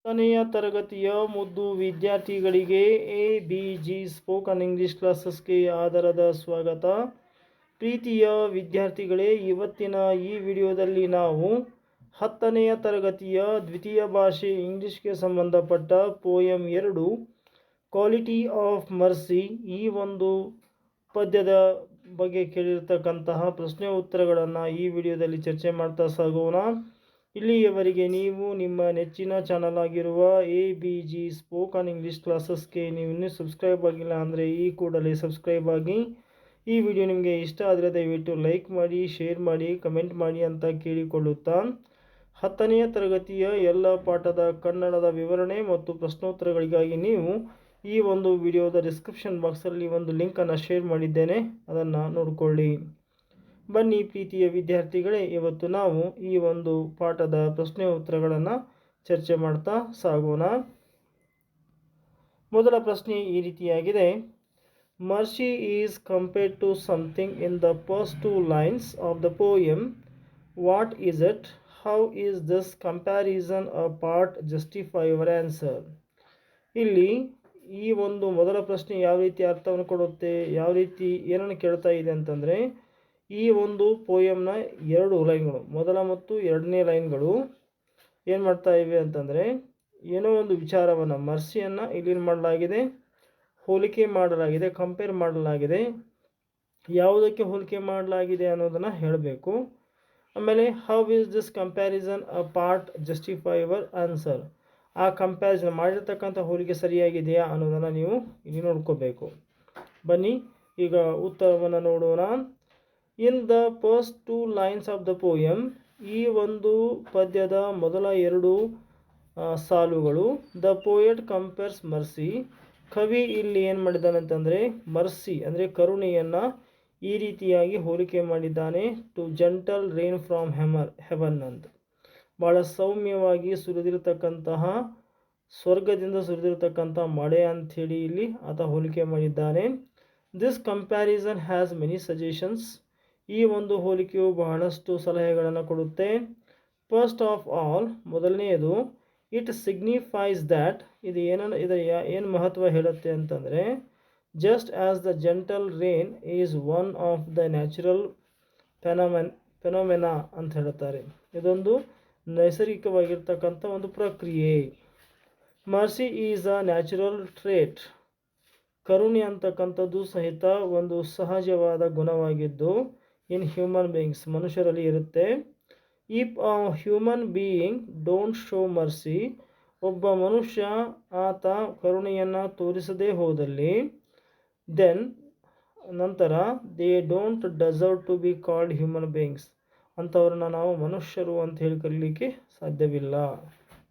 10ನೆಯ ತರಗತಿಯ ಮುದ್ದು ವಿದ್ಯಾರ್ಥಿಗಳಿಗೆ ABG ಸ್ಪೋಕನ್ ಇಂಗ್ಲಿಷ್ ಕ್ಲಾಸಸ್ಗೆ ಆದರದ ಸ್ವಾಗತ. ಪ್ರೀತಿಯ ವಿದ್ಯಾರ್ಥಿಗಳೇ, ಇವತ್ತಿನ ಈ ವಿಡಿಯೋದಲ್ಲಿ ನಾವು 10ನೆಯ ತರಗತಿಯ ದ್ವಿತೀಯ ಭಾಷೆ ಇಂಗ್ಲಿಷ್ಗೆ ಸಂಬಂಧಪಟ್ಟ ಪೋಯಮ್ 2 ಕ್ವಾಲಿಟಿ ಆಫ್ ಮರ್ಸಿ ಈ ಒಂದು ಪದ್ಯದ ಬಗ್ಗೆ ಕೇಳಿರ್ತಕ್ಕಂತಹ ಪ್ರಶ್ನೆ ಉತ್ತರಗಳನ್ನು ಈ ವಿಡಿಯೋದಲ್ಲಿ ಚರ್ಚೆ ಮಾಡ್ತಾ ಸಾಗೋಣ. ಇಲ್ಲಿಯವರೆಗೆ ನೀವು ನಿಮ್ಮ ನೆಚ್ಚಿನ ಚಾನಲ್ ಆಗಿರುವ ABG ಸ್ಪೋಕನ್ ಇಂಗ್ಲಿಷ್ ಕ್ಲಾಸಸ್ಗೆ ನೀವು ಇನ್ನೂ ಸಬ್ಸ್ಕ್ರೈಬ್ ಆಗಿಲ್ಲ ಅಂದರೆ ಈ ಕೂಡಲೇ ಸಬ್ಸ್ಕ್ರೈಬ್ ಆಗಿ. ಈ ವಿಡಿಯೋ ನಿಮಗೆ ಇಷ್ಟ ಆದರೆ ದಯವಿಟ್ಟು ಲೈಕ್ ಮಾಡಿ, ಶೇರ್ ಮಾಡಿ, ಕಮೆಂಟ್ ಮಾಡಿ ಅಂತ ಕೇಳಿಕೊಳ್ಳುತ್ತಾ 10ನೆಯ ತರಗತಿಯ ಎಲ್ಲ ಪಾಠದ ಕನ್ನಡದ ವಿವರಣೆ ಮತ್ತು ಪ್ರಶ್ನೋತ್ತರಗಳಿಗಾಗಿ ನೀವು ಈ ಒಂದು ವಿಡಿಯೋದ ಡಿಸ್ಕ್ರಿಪ್ಷನ್ ಬಾಕ್ಸಲ್ಲಿ ಒಂದು ಲಿಂಕನ್ನು ಶೇರ್ ಮಾಡಿದ್ದೇನೆ, ಅದನ್ನು ನೋಡಿಕೊಳ್ಳಿ. ಬನ್ನಿ ಪ್ರೀತಿಯ ವಿದ್ಯಾರ್ಥಿಗಳೇ, ಇವತ್ತು ನಾವು ಈ ಒಂದು ಪಾಠದ ಪ್ರಶ್ನೆ ಉತ್ತರಗಳನ್ನು ಚರ್ಚೆ ಮಾಡ್ತಾ ಸಾಗೋಣ. ಮೊದಲ ಪ್ರಶ್ನೆ ಈ ರೀತಿಯಾಗಿದೆ. Mercy is compared to something in the first 2 lines of the poem. What is it? How is this comparison a part? Justify your answer. ಇಲ್ಲಿ ಈ ಒಂದು ಮೊದಲ ಪ್ರಶ್ನೆ ಯಾವ ರೀತಿ ಅರ್ಥವನ್ನು ಕೊಡುತ್ತೆ, ಯಾವ ರೀತಿ ಏನನ್ನು ಕೇಳ್ತಾ ಇದೆ ಅಂತಂದರೆ, ಈ ಒಂದು ಪೋಯಮ್ನ 2 ಲೈನ್ಗಳು, ಮೊದಲ ಮತ್ತು 2ನೇ ಲೈನ್ಗಳು ಏನು ಮಾಡ್ತಾ ಇವೆ ಅಂತಂದರೆ, ಏನೋ ಒಂದು ವಿಚಾರವನ್ನು ಮರ್ಸಿಯನ್ನು ಇಲ್ಲಿ ಮಾಡಲಾಗಿದೆ, ಹೋಲಿಕೆ ಮಾಡಲಾಗಿದೆ, ಕಂಪೇರ್ ಮಾಡಲಾಗಿದೆ. ಯಾವುದಕ್ಕೆ ಹೋಲಿಕೆ ಮಾಡಲಾಗಿದೆ ಅನ್ನೋದನ್ನು ಹೇಳಬೇಕು. ಆಮೇಲೆ how is this comparison a part? Justify your answer. ಆ ಕಂಪ್ಯಾರಿಸನ್ ಮಾಡಿರ್ತಕ್ಕಂಥ ಹೋಲಿಕೆ ಸರಿಯಾಗಿದೆಯಾ ಅನ್ನೋದನ್ನು ನೀವು ಇಲ್ಲಿ ನೋಡ್ಕೋಬೇಕು. ಬನ್ನಿ ಈಗ ಉತ್ತರವನ್ನು ನೋಡೋಣ. ಇನ್ the first 2 lines of the poem, ಈ ಒಂದು ಪದ್ಯದ ಮೊದಲ 2 ಸಾಲುಗಳು, ದ ಪೋಯೆಟ್ ಕಂಪೇರ್ಸ್ ಮರ್ಸಿ. ಕವಿ ಇಲ್ಲಿ ಏನು ಮಾಡಿದ್ದಾನೆ ಅಂತಂದರೆ, ಮರ್ಸಿ ಅಂದರೆ ಕರುಣೆಯನ್ನು ಈ ರೀತಿಯಾಗಿ ಹೋಲಿಕೆ ಮಾಡಿದ್ದಾನೆ to gentle rain from heaven ಅಂತ. ಭಾಳ ಸೌಮ್ಯವಾಗಿ ಸುರಿದಿರತಕ್ಕಂತಹ, ಸ್ವರ್ಗದಿಂದ ಸುರಿದಿರತಕ್ಕಂಥ ಮಳೆ ಅಂಥೇಳಿ ಇಲ್ಲಿ ಆತ ಹೋಲಿಕೆ ಮಾಡಿದ್ದಾನೆ. This comparison has many suggestions. ಈ ಒಂದು ಹೋಲಿಕೆಯು ಬಹಳಷ್ಟು ಸಲಹೆಗಳನ್ನು ಕೊಡುತ್ತೆ. ಫಸ್ಟ್ ಆಫ್ ಆಲ್, ಮೊದಲನೆಯದು, ಇಟ್ ಸಿಗ್ನಿಫೈಸ್ ದ್ಯಾಟ್, ಇದು ಏನು ಮಹತ್ವ ಹೇಳುತ್ತೆ ಅಂತಂದರೆ, just as the gentle rain is one of the natural phenomena ಅಂತ ಹೇಳ್ತಾರೆ. ಇದೊಂದು ನೈಸರ್ಗಿಕವಾಗಿರ್ತಕ್ಕಂಥ ಒಂದು ಪ್ರಕ್ರಿಯೆ. Mercy is a natural trait. ಕರುಣೆ ಅಂತಕ್ಕಂಥದ್ದು ಸಹಿತ ಒಂದು ಸಹಜವಾದ ಗುಣವಾಗಿದ್ದು ಇನ್ ಹ್ಯೂಮನ್ ಬೀಯಿಂಗ್ಸ್, ಮನುಷ್ಯರಲ್ಲಿ ಇರುತ್ತೆ. If a human being don't show mercy, ಒಬ್ಬ ಮನುಷ್ಯ ಆತ ಕರುಣೆಯನ್ನು ತೋರಿಸದೇ ಹೋದಲ್ಲಿ, ದೆನ್ ನಂತರ they don't deserve to be called human beings, ಅಂಥವ್ರನ್ನ ನಾವು ಮನುಷ್ಯರು ಅಂತ ಹೇಳಿ ಕರೀಲಿಕ್ಕೆ ಸಾಧ್ಯವಿಲ್ಲ,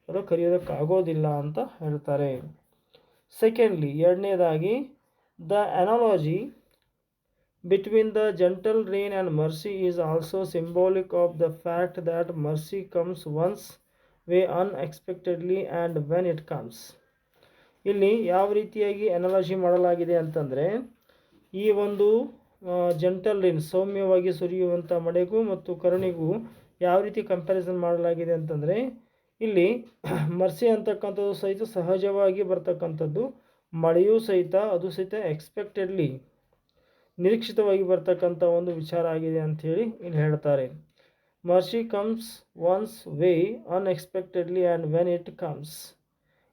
ಅದು ಕರೆಯೋದಕ್ಕಾಗೋದಿಲ್ಲ ಅಂತ ಹೇಳ್ತಾರೆ. ಸೆಕೆಂಡ್ಲಿ, ಎರಡನೇದಾಗಿ, the analogy between the gentle rain and mercy is also symbolic of the fact that mercy comes once way unexpectedly and when it comes. ಇಲ್ಲಿ ಯಾವ ರೀತಿಯಾಗಿ ಅನಾಲಜಿ ಮಾಡಲಾಗಿದೆ ಅಂತಂದರೆ, ಈ ಒಂದು ಜೆಂಟಲ್ ರೈನ್, ಸೌಮ್ಯವಾಗಿ ಸುರಿಯುವಂಥ ಮಳೆಗೂ ಮತ್ತು ಕರುಣೆಗೂ ಯಾವ ರೀತಿ ಕಂಪ್ಯಾರಿಸನ್ ಮಾಡಲಾಗಿದೆ ಅಂತಂದರೆ, ಇಲ್ಲಿ ಮರ್ಸಿ ಅಂತಕ್ಕಂಥದ್ದು ಸಹಿತ ಸಹಜವಾಗಿ ಬರ್ತಕ್ಕಂಥದ್ದು, ಮಳೆಯೂ ಸಹಿತ ಅದು ಸಹಿತ ಎಕ್ಸ್ಪೆಕ್ಟೆಡ್ಲಿ, ನಿರೀಕ್ಷಿತವಾಗಿ ಬರ್ತಕ್ಕಂಥ ಒಂದು ವಿಚಾರ ಆಗಿದೆ ಅಂಥೇಳಿ ಇಲ್ಲಿ ಹೇಳ್ತಾರೆ. Mercy comes once way unexpectedly and when it comes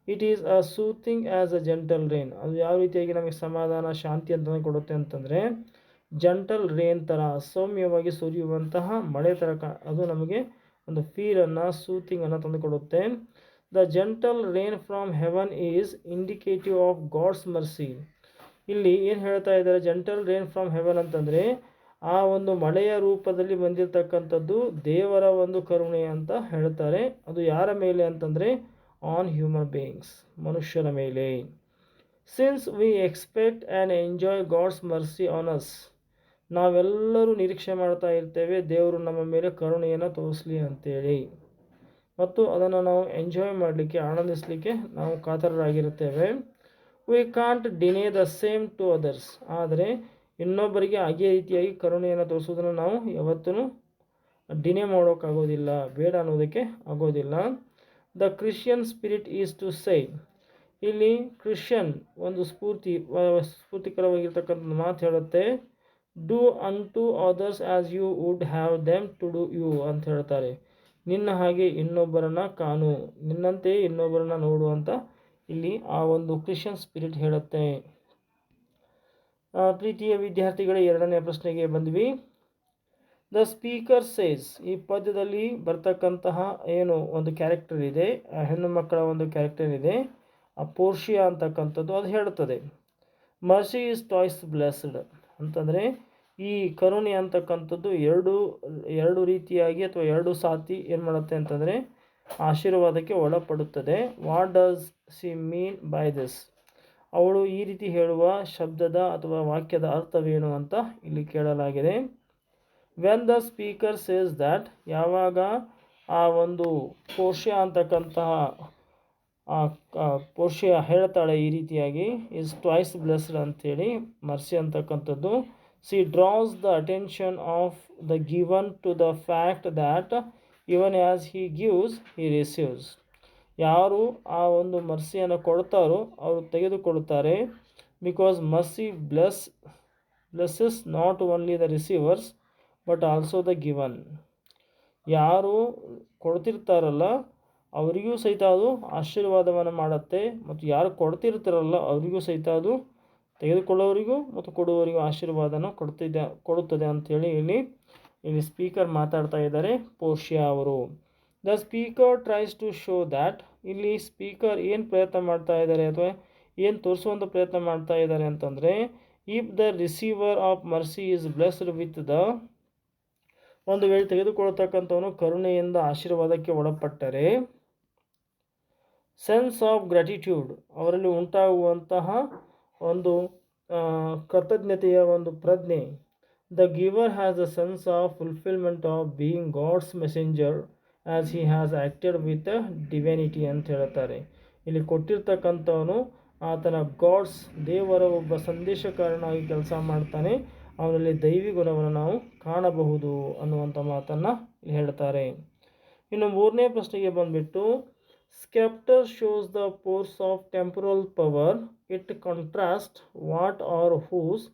it is a soothing as a gentle rain. ಅದು ಯಾವ ರೀತಿಯಾಗಿ ನಮಗೆ ಸಮಾಧಾನ, ಶಾಂತಿ ಅಂತ ಕೊಡುತ್ತೆ ಅಂತಂದರೆ, ಜೆಂಟಲ್ ರೈನ್ ಥರ, ಸೌಮ್ಯವಾಗಿ ಸುರಿಯುವಂತಹ ಮಳೆ ಥರ ಅದು ನಮಗೆ ಒಂದು ಫೀಲನ್ನು, ಸೂತಿಂಗನ್ನು ತಂದುಕೊಡುತ್ತೆ. The gentle rain from heaven is indicative of god's mercy. ಇಲ್ಲಿ ಏನು ಹೇಳ್ತಾ ಇದ್ದಾರೆ, ಜೆಂಟಲ್ ರೈನ್ ಫ್ರಾಮ್ ಹೆವನ್ ಅಂತಂದರೆ, ಆ ಒಂದು ಮಳೆಯ ರೂಪದಲ್ಲಿ ಬಂದಿರತಕ್ಕಂಥದ್ದು ದೇವರ ಒಂದು ಕರುಣೆ ಅಂತ ಹೇಳ್ತಾರೆ. ಅದು ಯಾರ ಮೇಲೆ ಅಂತಂದರೆ, ಆನ್ ಹ್ಯೂಮನ್ ಬೀಯಿಂಗ್ಸ್, ಮನುಷ್ಯರ ಮೇಲೆ. Since we expect and enjoy God's mercy on us, ನಾವೆಲ್ಲರೂ ನಿರೀಕ್ಷೆ ಮಾಡ್ತಾ ಇರ್ತೇವೆ ದೇವರು ನಮ್ಮ ಮೇಲೆ ಕರುಣೆಯನ್ನು ತೋರಿಸಲಿ ಅಂತೇಳಿ, ಮತ್ತು ಅದನ್ನು ನಾವು ಎಂಜಾಯ್ ಮಾಡಲಿಕ್ಕೆ, ಆನಂದಿಸಲಿಕ್ಕೆ ನಾವು ಕಾತರರಾಗಿರುತ್ತೇವೆ. We can't deny the same to others. ಆದರೆ ಇನ್ನೊಬ್ಬರಿಗೆ ಅದೇ ರೀತಿಯಾಗಿ ಕರುಣೆಯನ್ನು ತೋರಿಸೋದನ್ನು ನಾವು ಯಾವತ್ತೂ ಡಿನೇ ಮಾಡೋಕ್ಕಾಗೋದಿಲ್ಲ, ಬೇಡ ಅನ್ನೋದಕ್ಕೆ ಆಗೋದಿಲ್ಲ. The Christian spirit is to say, ಇಲ್ಲಿ ಕ್ರಿಶ್ಚಿಯನ್ ಒಂದು ಸ್ಫೂರ್ತಿಕರವಾಗಿರ್ತಕ್ಕಂಥ ಮಾತು ಹೇಳುತ್ತೆ, do unto others as you would have them to do you ಅಂತ ಹೇಳ್ತಾರೆ. ನಿನ್ನ ಹಾಗೆ ಇನ್ನೊಬ್ಬರನ್ನ ಕಾಣು, ನಿನ್ನಂತೆ ಇನ್ನೊಬ್ಬರನ್ನ ನೋಡು ಅಂತ ಇಲ್ಲಿ ಆ ಒಂದು ಕ್ರಿಶ್ಚಿಯನ್ ಸ್ಪಿರಿಟ್ ಹೇಳುತ್ತೆ. ಪ್ರೀತಿಯ ವಿದ್ಯಾರ್ಥಿಗಳೇ, ಎರಡನೇ ಪ್ರಶ್ನೆಗೆ ಬಂದ್ವಿ. ದ ಸ್ಪೀಕರ್ ಸೇಸ್, ಈ ಪದ್ಯದಲ್ಲಿ ಬರ್ತಕ್ಕಂತಹ ಏನು ಒಂದು ಕ್ಯಾರೆಕ್ಟರ್ ಇದೆ, ಹೆಣ್ಣು ಮಕ್ಕಳ ಒಂದು ಕ್ಯಾರೆಕ್ಟರ್ ಇದೆ, ಆ ಪೋರ್ಷಿಯಾ ಅಂತಕ್ಕಂಥದ್ದು ಅದು ಹೇಳುತ್ತದೆ, ಮರ್ಸಿ ಈಸ್ ಟಾಯ್ಸ್ ಬ್ಲೆಸ್ಡ್ ಅಂತಂದರೆ ಈ ಕರುಣೆ ಅಂತಕ್ಕಂಥದ್ದು ಎರಡು ರೀತಿಯಾಗಿ ಅಥವಾ ಎರಡು ಸಾತಿ ಏನು ಮಾಡುತ್ತೆ ಅಂತಂದರೆ ಆಶೀರ್ವಾದಕ್ಕೆ ಒಳಪಡುತ್ತದೆ. What does she mean by this, ಅವಳು ಈ ರೀತಿ ಹೇಳುವ ಶಬ್ದದ ಅಥವಾ ವಾಕ್ಯದ ಅರ್ಥವೇನು ಅಂತ ಇಲ್ಲಿ ಕೇಳಲಾಗಿದೆ. When the speaker says that, ಯಾವಾಗ ಆ ಒಂದು ಪೋರ್ಷಿಯಾ ಅಂತಕ್ಕಂತಹ ಪೋರ್ಷಿಯಾ ಹೇಳ್ತಾಳೆ ಈ ರೀತಿಯಾಗಿ, ಈಸ್ ಟ್ವೈಸ್ ಬ್ಲೆಸ್ಡ್ ಅಂಥೇಳಿ ಮರ್ಸಿ ಅಂತಕ್ಕಂಥದ್ದು, she draws the attention of the given to the fact that even as he gives he receives, ಯಾರು ಆ ಒಂದು ಮರ್ಸಿಯನ್ನು ಕೊಡ್ತಾರೋ ಅವರು ತೆಗೆದುಕೊಳ್ಳುತ್ತಾರೆ. Because mercy blesses not only the receivers but also the given, ಯಾರು ಕೊಡ್ತಿರ್ತಾರಲ್ಲ ಅವರಿಗೂ ಸಹಿತ ಅದು ಆಶೀರ್ವಾದವನ್ನು ಮಾಡುತ್ತೆ, ಮತ್ತು ಯಾರು ಕೊಡ್ತಿರ್ತಾರಲ್ಲ ಅವರಿಗೂ ಸಹಿತ ಅದು ತೆಗೆದುಕೊಳ್ಳೋರಿಗೂ ಮತ್ತು ಕೊಡುವವರಿಗೂ ಆಶೀರ್ವಾದನ ಕೊಡುತ್ತದೆ ಅಂಥೇಳಿ ಇಲ್ಲಿ ಸ್ಪೀಕರ್ ಮಾತಾಡ್ತಾ ಇದ್ದಾರೆ, ಪೋರ್ಷಿಯಾ ಅವರು. The speaker tries to show that, ಇಲ್ಲಿ ಸ್ಪೀಕರ್ ಏನು ಪ್ರಯತ್ನ ಮಾಡ್ತಾ ಇದ್ದಾರೆ ಅಥವಾ ಏನು ತೋರಿಸುವಂಥ ಪ್ರಯತ್ನ ಮಾಡ್ತಾ ಇದ್ದಾರೆ ಅಂತಂದರೆ, if the receiver of mercy is blessed with the, ಒಂದು ವೇಳೆ ತೆಗೆದುಕೊಳ್ಳತಕ್ಕಂಥವನು ಕರುಣೆಯಿಂದ ಆಶೀರ್ವಾದಕ್ಕೆ ಒಳಪಟ್ಟರೆ, ಸೆನ್ಸ್ ಆಫ್ ಗ್ರ್ಯಾಟಿಟ್ಯೂಡ್, ಅವರಲ್ಲಿ ಉಂಟಾಗುವಂತಹ ಒಂದು ಕೃತಜ್ಞತೆಯ ಒಂದು ಪ್ರಜ್ಞೆ, the giver has a sense of fulfilment of being God's messenger as he has acted with divinity ಅಂತ ಹೇಳ್ತಾರೆ. ಇಲ್ಲಿ ಕೊಟ್ಟಿರ್ತಕ್ಕಂಥವನು ಆತನ ಗಾಡ್ಸ್, ದೇವರ ಒಬ್ಬ ಸಂದೇಶಕಾರನಾಗಿ ಕೆಲಸ ಮಾಡ್ತಾನೆ, ಅವನಲ್ಲಿ ದೈವಿ ಗುಣವನ್ನು ನಾವು ಕಾಣಬಹುದು ಅನ್ನುವಂಥ ಮಾತನ್ನು ಇಲ್ಲಿ ಹೇಳ್ತಾರೆ. ಇನ್ನು ಮೂರನೇ ಪ್ರಶ್ನೆಗೆ ಬಂದುಬಿಟ್ಟು, sceptre shows the force of temporal power, it contrast what are whose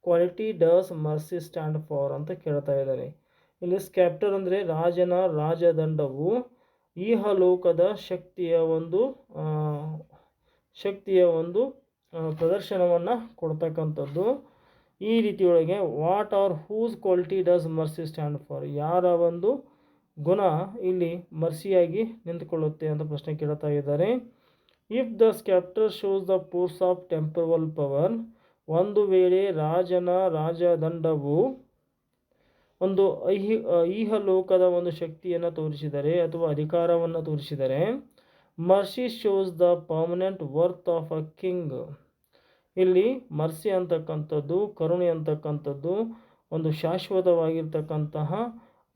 quality does mercy stand for ಅಂತ ಕೇಳ್ತಾ ಇದ್ದಾರೆ. ಇಲ್ಲಿ ಸ್ಕ್ಯಾಪ್ಟರ್ ಅಂದರೆ ರಾಜನ ರಾಜದಂಡವು ಇಹಲೋಕದ ಶಕ್ತಿಯ ಒಂದು ಪ್ರದರ್ಶನವನ್ನು ಕೊಡ್ತಕ್ಕಂಥದ್ದು. ಈ ರೀತಿಯೊಳಗೆ what are whose quality does mercy stand for, ಯಾರ ಒಂದು ಗುಣ ಇಲ್ಲಿ ಮರ್ಸಿಯಾಗಿ ನಿಂತುಕೊಳ್ಳುತ್ತೆ ಅಂತ ಪ್ರಶ್ನೆ ಕೇಳ್ತಾ ಇದ್ದಾರೆ. If the sceptre shows the force of temporal power, ಒಂದು ವೇಳೆ ರಾಜನ ರಾಜದಂಡವು ಒಂದು ಇಹಲೋಕದ ಒಂದು ಶಕ್ತಿಯನ್ನು ತೋರಿಸಿದರೆ ಅಥವಾ ಅಧಿಕಾರವನ್ನು ತೋರಿಸಿದರೆ, mercy shows the permanent worth of a king, ಇಲ್ಲಿ ಮರ್ಸಿ ಅಂತಕ್ಕಂಥದ್ದು, ಕರುಣೆ ಅಂತಕ್ಕಂಥದ್ದು ಒಂದು ಶಾಶ್ವತವಾಗಿರ್ತಕ್ಕಂತಹ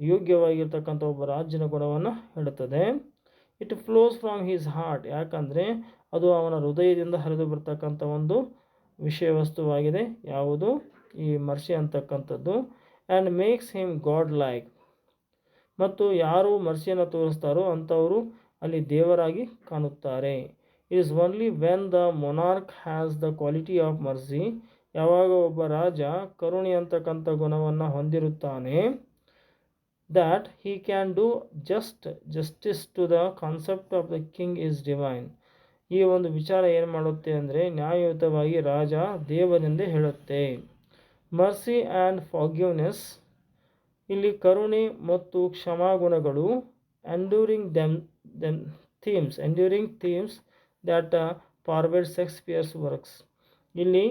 ಯೋಗ್ಯವಾಗಿರ್ತಕ್ಕಂಥ ಒಬ್ಬ ರಾಜನ ಗುಣವನ್ನು ಹೇಳುತ್ತದೆ. It flows from his heart, ಯಾಕಂದರೆ ಅದು ಅವನ ಹೃದಯದಿಂದ ಹರಿದು ಬರ್ತಕ್ಕಂಥ ಒಂದು ವಿಷಯ ವಸ್ತುವಾಗಿದೆ, ಯಾವುದು ಈ ಮರ್ಸಿ ಅಂತಕ್ಕಂಥದ್ದು. And makes him god like, ಮತ್ತು ಯಾರು ಮರ್ಸಿಯನ್ನು ತೋರಿಸ್ತಾರೋ ಅಂಥವರು ಅಲ್ಲಿ ದೇವರಾಗಿ ಕಾಣುತ್ತಾರೆ. It is only when the monarch has the quality of mercy, ಯಾವಾಗ ಒಬ್ಬ ರಾಜ ಕರುಣೆ ಅಂತಕ್ಕಂಥ ಗುಣವನ್ನು ಹೊಂದಿರುತ್ತಾನೆ, that he can do justice to the concept of the king is divine, ಈ ಒಂದು ವಿಚಾರ ಏನು ಮಾಡುತ್ತೆ ಅಂದರೆ ನ್ಯಾಯಯುತವಾಗಿ ರಾಜ ದೇವನೆಂದೇ ಹೇಳುತ್ತೆ. ಮರ್ಸಿ ಆ್ಯಂಡ್ ಫಾರ್ಗಿವ್ನೆಸ್, ಇಲ್ಲಿ ಕರುಣೆ ಮತ್ತು ಕ್ಷಮಾಗುಣಗಳು, enduring themes that forward Shakespeare's works, ಇಲ್ಲಿ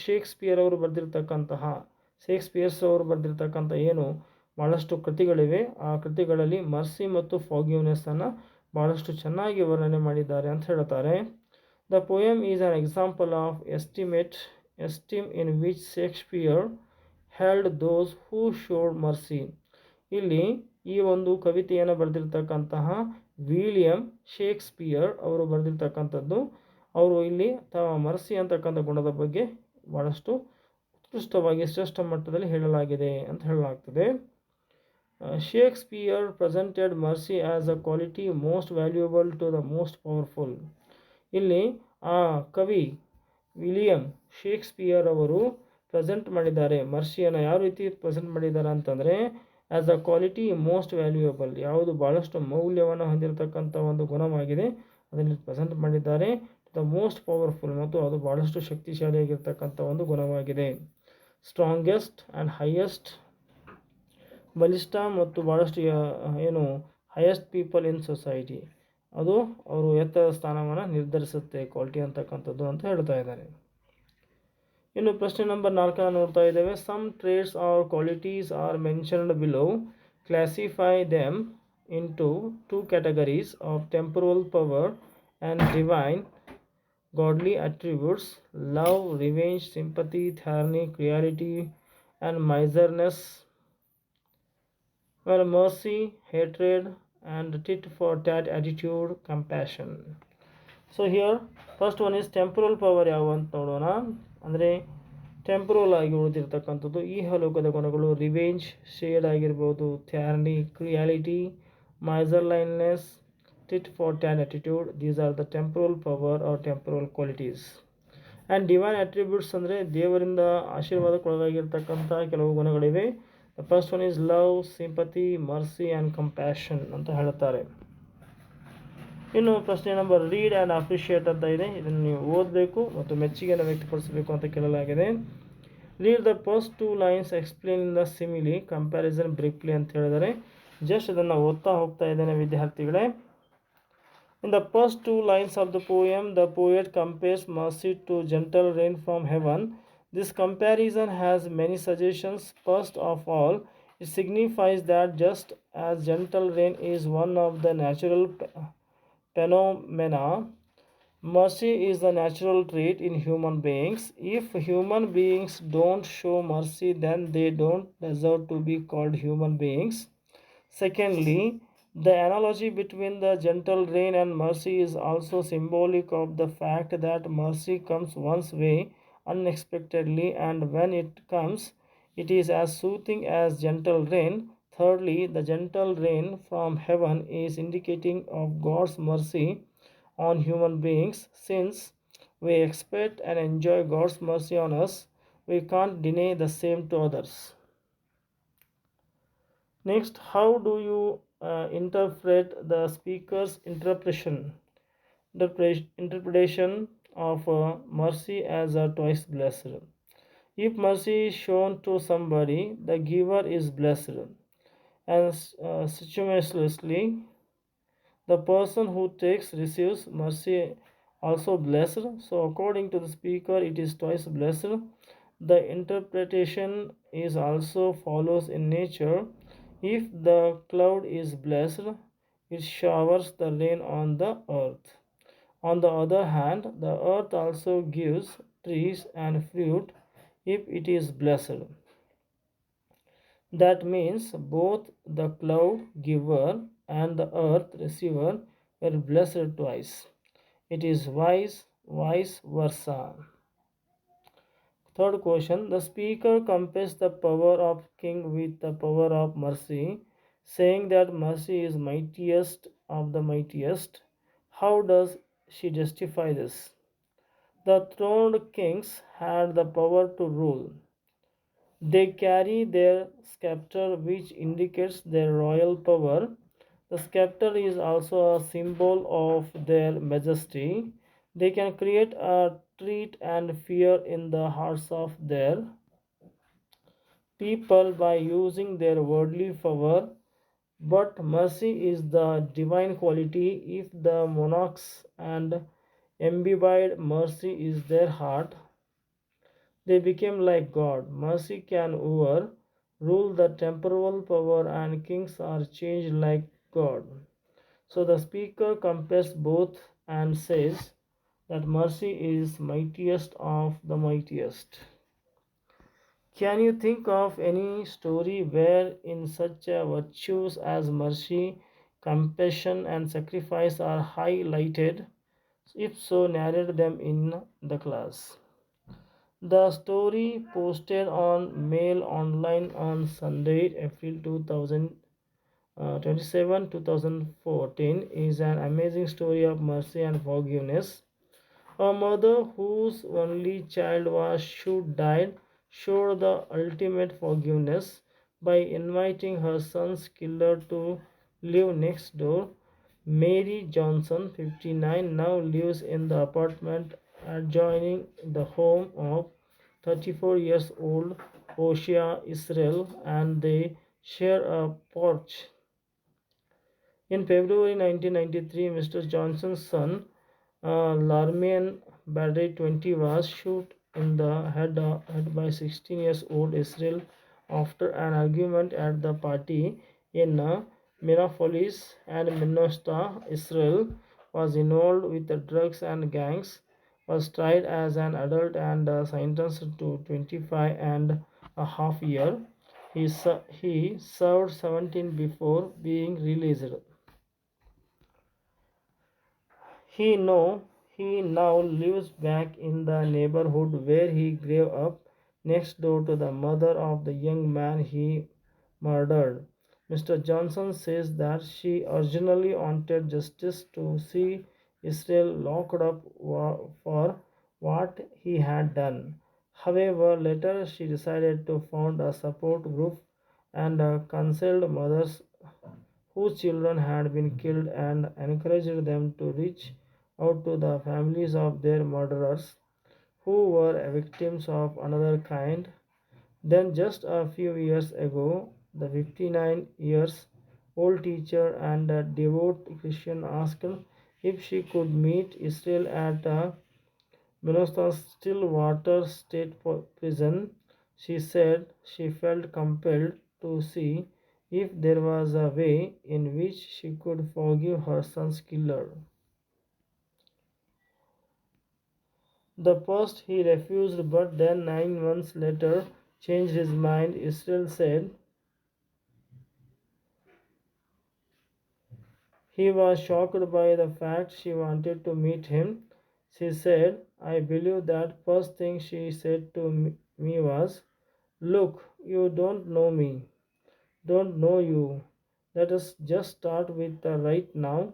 ಶೇಕ್ಸ್ಪಿಯರ್ ಅವರು ಬರೆದಿರ್ತಕ್ಕಂಥ ಏನು ಭಾಳಷ್ಟು ಕೃತಿಗಳಿವೆ, ಆ ಕೃತಿಗಳಲ್ಲಿ ಮರ್ಸಿ ಮತ್ತು ಫಾರ್ಗಿವ್ನೆಸ್ಸನ್ನು ಭಾಳಷ್ಟು ಚೆನ್ನಾಗಿ ವರ್ಣನೆ ಮಾಡಿದ್ದಾರೆ ಅಂತ ಹೇಳ್ತಾರೆ. The poem is an example of esteem in which Shakespeare held those who showed mercy, ಇಲ್ಲಿ ಈ ಒಂದು ಕವಿತೆಯನ್ನು ಬರೆದಿರ್ತಕ್ಕಂತಹ ವಿಲಿಯಂ ಶೇಕ್ಸ್ಪಿಯರ್ ಅವರು ಬರೆದಿರ್ತಕ್ಕಂಥದ್ದು. ಅವರು ಇಲ್ಲಿ ತಮ್ಮ ಮರ್ಸಿ ಅಂತಕ್ಕಂಥ ಗುಣದ ಬಗ್ಗೆ ಭಾಳಷ್ಟು ಉತ್ಕೃಷ್ಟವಾಗಿ ಶ್ರೇಷ್ಠ ಮಟ್ಟದಲ್ಲಿ ಹೇಳಲಾಗಿದೆ ಅಂತ ಹೇಳಲಾಗ್ತದೆ. Shakespeare presented mercy as a quality most valuable to the most powerful. ಇಲ್ಲಿ ಆ ಕವಿ ವಿಲಿಯಂ ಶೇಕ್ಸ್ಪಿಯರ್ ಅವರು ಪ್ರೆಸೆಂಟ್ ಮಾಡಿದ್ದಾರೆ ಮರ್ಸಿಯನ್ನು ಯಾವ ರೀತಿ ಪ್ರೆಸೆಂಟ್ ಮಾಡಿದ್ದಾರೆ ಅಂತಂದರೆ as a quality most valuable, ಯಾವುದು ಭಾಳಷ್ಟು ಮೌಲ್ಯವನ್ನು ಹೊಂದಿರತಕ್ಕಂಥ ಒಂದು ಗುಣವಾಗಿದೆ ಅದನ್ನು ಪ್ರೆಸೆಂಟ್ ಮಾಡಿದ್ದಾರೆ. ದ ಮೋಸ್ಟ್ ಪವರ್ಫುಲ್, ಮತ್ತು ಅದು ಭಾಳಷ್ಟು ಶಕ್ತಿಶಾಲಿಯಾಗಿರ್ತಕ್ಕಂಥ ಒಂದು ಗುಣವಾಗಿದೆ. ಸ್ಟ್ರಾಂಗೆಸ್ಟ್ ಆ್ಯಂಡ್ ಹೈಯೆಸ್ಟ್, ಬಲಿಷ್ಠ ಮತ್ತು ಭಾಳಷ್ಟು ಏನು ಹೈಯೆಸ್ಟ್ ಪೀಪಲ್ ಇನ್ ಸೊಸೈಟಿ, ಅದು ಅವರು ಎತ್ತರದ ಸ್ಥಾನವನ್ನು ನಿರ್ಧರಿಸುತ್ತೆ ಕ್ವಾಲಿಟಿ ಅಂತಕ್ಕಂಥದ್ದು ಅಂತ ಹೇಳ್ತಾ ಇದ್ದಾರೆ. ಇನ್ನು ಪ್ರಶ್ನೆ ನಂಬರ್ 4 ನೋಡ್ತಾ ಇದ್ದೇವೆ. Some trades are qualities are mentioned below. Classify them into 2 categories of temporal power and divine godly attributes: love, revenge, sympathy, tyranny, cruelty, and miserliness. Well, mercy, hatred, and tit for tat attitude, compassion. So here first one is temporal power. ಯಾವ ಅಂತ ನೋಡೋಣ. ಅಂದರೆ temporal ಆಗಿ ಉಳಿದಿರ್ತಕ್ಕಂಥದ್ದು ಈ ಲೋಕದ ಗುಣಗಳು revenge, shade ಆಗಿರ್ಬೋದು, tyranny, cruelty, miserliness, tit for tat attitude. These are the temporal power or temporal qualities. And divine attributes ಅಂದರೆ ದೇವರಿಂದ ಆಶೀರ್ವಾದಕ್ಕೊಳಗಾಗಿರ್ತಕ್ಕಂಥ ಕೆಲವು ಗುಣಗಳಿವೆ. The first one is love, sympathy, mercy and compassion ಅಂತ ಹೇಳ್ತಾರೆ. ಇನ್ನು ಪ್ರಶ್ನೆ ನಂಬರ್ ರೀಡ್ ಆ್ಯಂಡ್ ಅಪ್ರಿಷಿಯೇಟ್ ಅಂತ ಇದೆ. ಇದನ್ನು ನೀವು ಓದಬೇಕು ಮತ್ತು ಮೆಚ್ಚುಗೆಯನ್ನು ವ್ಯಕ್ತಪಡಿಸಬೇಕು ಅಂತ ಕೇಳಲಾಗಿದೆ. Read the first 2 lines, explain in the simile, comparison briefly ಅಂತ ಹೇಳಿದರೆ ಜಸ್ಟ್ ಇದನ್ನು ಓದ್ತಾ ಹೋಗ್ತಾ ಇದ್ದೇನೆ ವಿದ್ಯಾರ್ಥಿಗಳೇ. In the first 2 lines of the poem, the poet compares mercy to gentle rain from heaven. This comparison has many suggestions. First of all, it signifies that just as gentle rain is one of the natural phenomena, mercy is the natural trait in human beings. If human beings don't show mercy, then they don't deserve to be called human beings. Secondly, the analogy between the gentle rain and mercy is also symbolic of the fact that mercy comes one's way unexpectedly, and when it comes, it is as soothing as gentle rain. Thirdly, the gentle rain from heaven is indicating of God's mercy on human beings. Since we expect and enjoy God's mercy on us, we can't deny the same to others. Next, how do you interpret the speaker's interpretation of mercy as a twice blessed? If mercy is shown to somebody, the giver is blessed, and simultaneously the person who receives mercy also blessed. So according to the speaker, it is twice blessed. The interpretation is also follows in nature. If the cloud is blessed, it showers the rain on the earth. On the other hand, the earth also gives trees and fruit if it is blessed. That means both the cloud giver and the earth receiver were blessed twice. It is vice versa. Third question, the speaker compares the power of king with the power of mercy, saying that mercy is mightiest of the mightiest. How does she justify this? The throned kings had the power to rule. They carry their scepter, which indicates their royal power. The scepter is also a symbol of their majesty. They can create a dread and fear in the hearts of their people by using their worldly power. But mercy is the divine quality. If the monarchs and imbibed mercy is their heart, they became like God. Mercy can overrule the temporal power, and kings are changed like God. So the speaker compares both and says that mercy is mightiest of the mightiest. Can you think of any story where in such virtues as mercy, compassion, and sacrifice are highlighted? If so, narrate them in the class. The story posted on Mail Online on Sunday, April 2000 27 2014 is an amazing story of mercy and forgiveness. A mother whose only child was should died showed the ultimate forgiveness by inviting her son's killer to live next door. Mary Johnson, 59, now lives in the apartment adjoining the home of 34 years old Oshia Israel, and they share a porch. In February 1993, Mr. Johnson's son, Larmian Badri 20, was shot in the head by 16 years old Israel after an argument at the party in Minneapolis and Minnesota. Israel was involved with the drugs and gangs, was tried as an adult and sentenced to 25 and a half year. He served 17 before being released. He know he now lives back in the neighborhood where he grew up, next door to the mother of the young man he murdered. Mr. Johnson says that she originally wanted justice to see Israel locked up for what he had done. However, later she decided to found a support group and counseled mothers whose children had been killed and encouraged them to reach out to the families of their murderers who were victims of another kind. Then, just a few years ago, the 59 years old teacher and a devout Christian asked if she could meet Israel at Minnesota's Stillwater State Prison. She said she felt compelled to see if there was a way in which she could forgive her son's killer. The first he refused, but then 9 months later changed his mind. Israel said he was shocked by the fact she wanted to meet him. She said, I believe that first thing she said to me was, look, you don't know me, don't know you. Let us just start with the right now.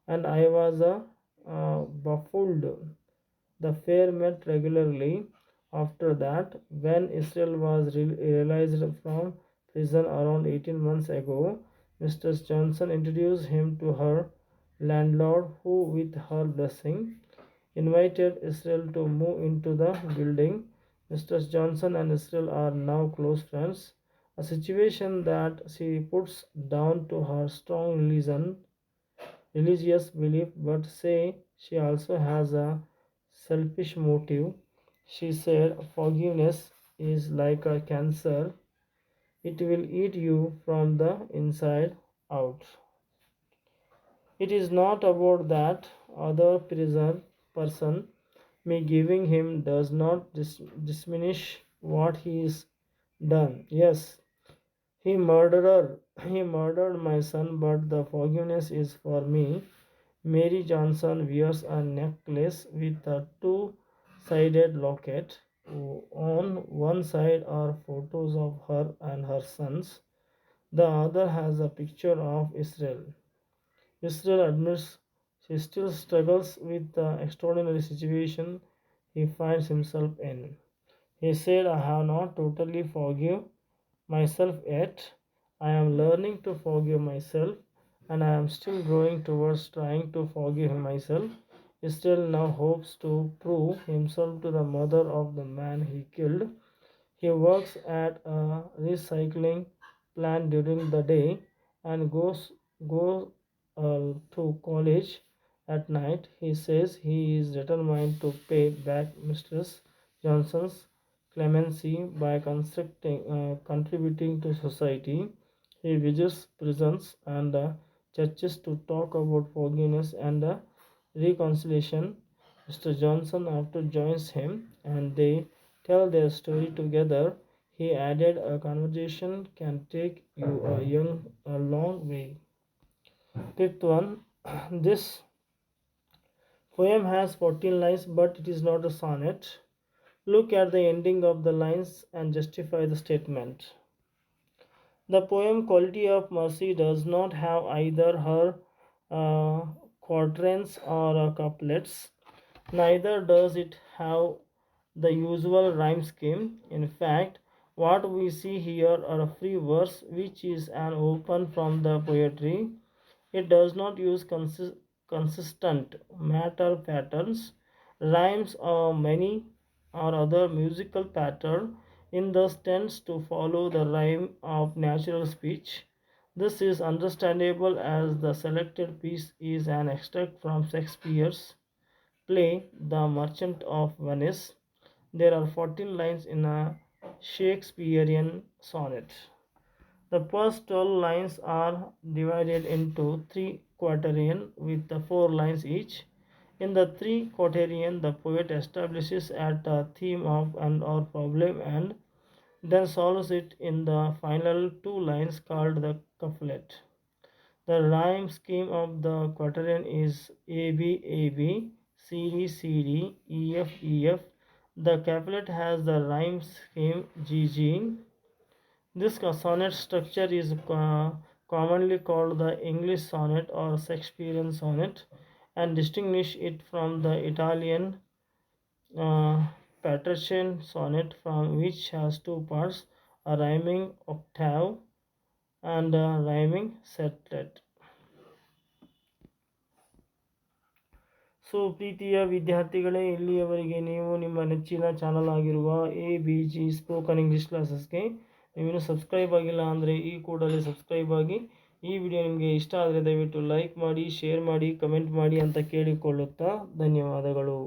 And I was baffled. The pair met regularly after that. When Israel was released from prison around 18 months ago, Mr. Johnson introduced him to her landlord, who, with her blessing, invited Israel to move into the building. Mr. Johnson and Israel are now close friends, a situation that she puts down to her strong religious belief, but say she also has a selfish motive. She said forgiveness is like a cancer, it will eat you from the inside out. It is not about that other person. Me giving him does not diminish what he is done. Yes, he murdered my son, but the forgiveness is for me. Mary Johnson wears a necklace with a two-sided locket. On one side are photos of her and her sons. The other has a picture of Israel. Israel admits she still struggles with the extraordinary situation he finds himself in. He said, I have not totally forgiven myself yet. I am learning to forgive myself, and I am still growing towards trying to forgive myself. He still now hopes to prove himself to the mother of the man he killed. He works at a recycling plant during the day and goes to college at night. He says he is determined to pay back Mr. Johnson's clemency by contributing to society. He visits prisons and churches to talk about forgiveness and reconciliation. Mr. Johnson after joins him and they tell their story together. He added, a conversation can take you a long way. Fifth one, this poem has 14 lines, but it is not a sonnet. Look at the ending of the lines and justify the statement. The poem Quality of Mercy does not have either her quatrains or couplets. Neither does it have the usual rhyme scheme. In fact, what we see here are a free verse which is an open from the poetry. It does not use consistent matter patterns, rhymes, or many or other musical pattern. It thus tends to follow the rhyme of natural speech. This is understandable as the selected piece is an extract from Shakespeare's play The Merchant of Venice. There are 14 lines in a Shakespearean sonnet. The first 12 lines are divided into three quatrains with the 4 lines each. In the three quatrain, the poet establishes at a theme of an or problem and then solves it in the final 2 lines called the couplet. The rhyme scheme of the quatrain is AB AB, CD CD, EF EF. The couplet has the rhyme scheme GG. This sonnet structure is commonly called the English sonnet or Shakespearean sonnet and distinguish it from the Italian uh, Patrician sonnet, from which has two parts, a rhyming octave and a rhyming setlet. So ಪ್ರೀತಿಯ ವಿದ್ಯಾರ್ಥಿಗಳೇ, ಇಲ್ಲಿಯವರೆಗೆ ನೀವು ನಿಮ್ಮ ನೆಚ್ಚಿನ channel ಆಗಿರುವ ABG spoken English ಕ್ಲಾಸಸ್ಗೆ ನೀವೇನು subscribe ಆಗಿಲ್ಲ ಅಂದರೆ ಈ ಕೂಡಲೇ ಸಬ್ಸ್ಕ್ರೈಬ್ ಆಗಿ. ಈ ವಿಡಿಯೋ ನಿಮಗೆ ಇಷ್ಟ ಆದರೆ ದಯವಿಟ್ಟು ಲೈಕ್ ಮಾಡಿ, ಶೇರ್ ಮಾಡಿ, ಕಮೆಂಟ್ ಮಾಡಿ ಅಂತ ಕೇಳಿಕೊಳ್ಳುತ್ತಾ ಧನ್ಯವಾದಗಳು.